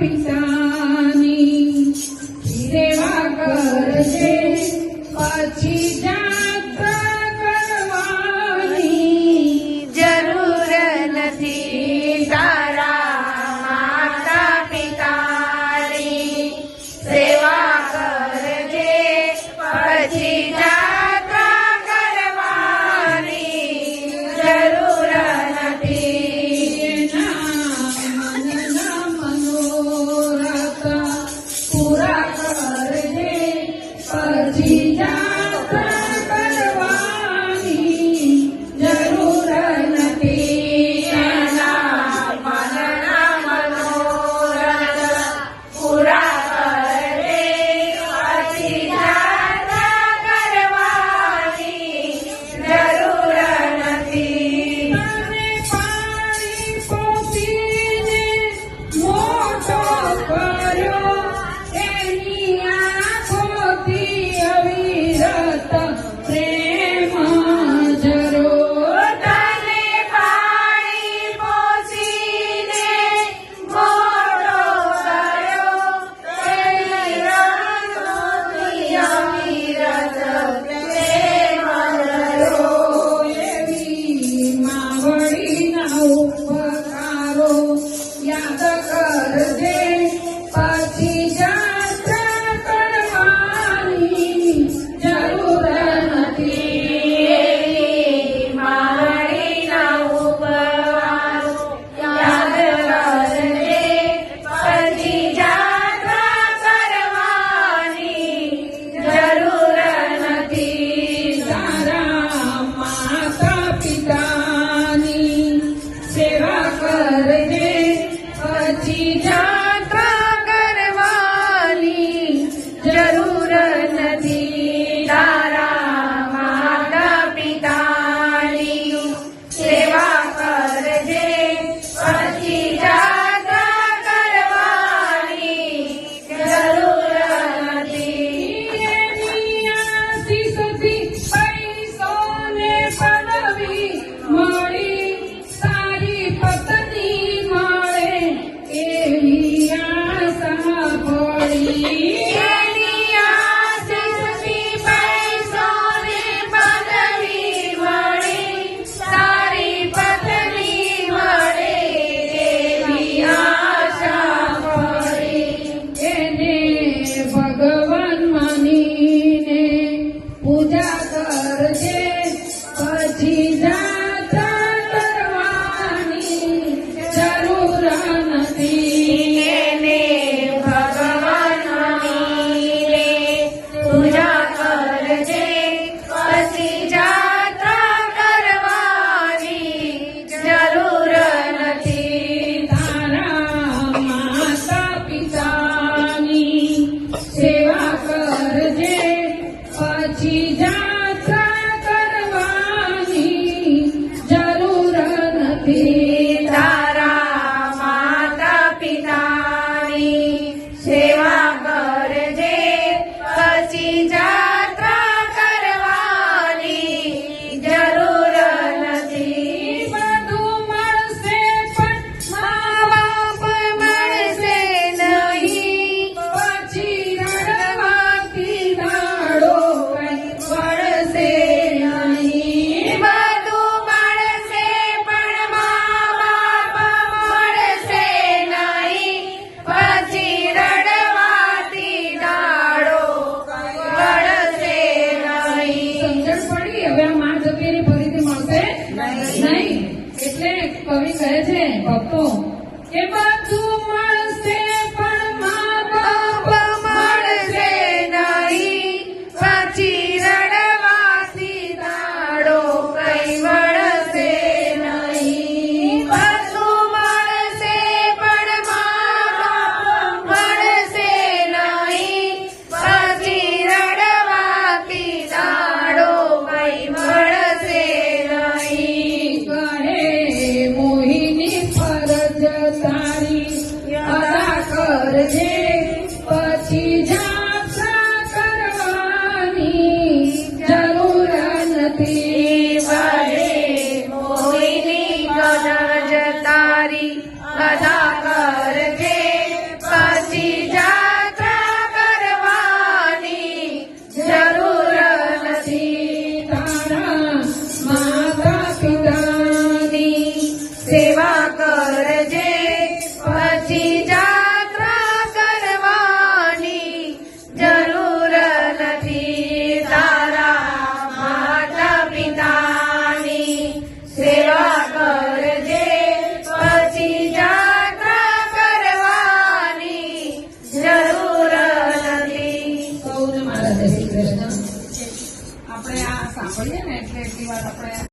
પિતાની સેવા કરજે પછી જાત્રા કરવાની જરૂર નથી તારા માતા પિતાની સેવા કરજે પછી જાત્રા કરવાની જરૂર નથી મનના મનોરથ પૂરા કરજે પછી જાત્રા કરવાની જરૂર નથી મનના મનોરથ પૂરા કરજે પછી જાત્રા કરવાની જરૂર નથી તને પાણી પોતીને મોટો કર્યો એની આંખોથી અવિરત પ્રેમ જરો તને પાણી પોષીને મોટો કર્યો તેની રંગોથી અવિરત પ્રેમ જરો એવી માવડીના ઉપકારો યાદ કરજે પછી જાત્રા કરવાની જરૂર નથી મારીના ઉપકારો યાદ કરજે પછી જાત્રા કરવાની જરૂર નથી તારા માતા પિતાની સેવા કરજે પછી જાત્રા કરવાની જરૂર નથી તારા માતા પિતાની સેવા કરજે પછી જાત્રા કરવાની જરૂર નથી એની આશીષથી પૈસો ને પદવી મળી સારી પત્ની મળે એવી આશા પડી એની આશીષથી પૈસોને પદવી મળી સારી પત્ની મળે એવી આશા પડી એને ભગવાન માનીને પૂજા કરજે પછી જાત્રા કરવાની જરૂર નથી એને ભગવાન માનીને પૂજા કરજે પછી જાત્રા કરવાની જરૂર નથી તારા માતા પિતાની સેવા કરજે પછી જાત્રા કરવાની જરૂર નથી તારા માતા પિતાની સેવા કરજે પછી જાત્રા કરવાની જરૂર નથી બધું મળશે પણ મા બાપ મળશે નહીં પછી રડવાથી દાડો કઈ વળશે નહીં બધું મળશે પણ મા બાપ મળશે નહીં પછી રડવાથી દાડો વળશે નહીં સમજણ પડી હવે આ માં જતી રહી ફરીથી મળશે નહીં એટલે કવિ કહે છે ભક્તો કે બધું મળશે પણ મા બાપ મળશે નહીં પછી રડવાથી દાડો કઈ મળશે નહીં બધું મળશે પણ મા બાપ મળશે નહીં પછી રડવાથી દાડો કઈ મળશે નહીં કહે મોહિની ફરજ તારી અદા કરજે પછી જાત્રા કરવાની જરૂર નથી વડે મોહિની ગરજ તારી અદા કરજે વાર આપણે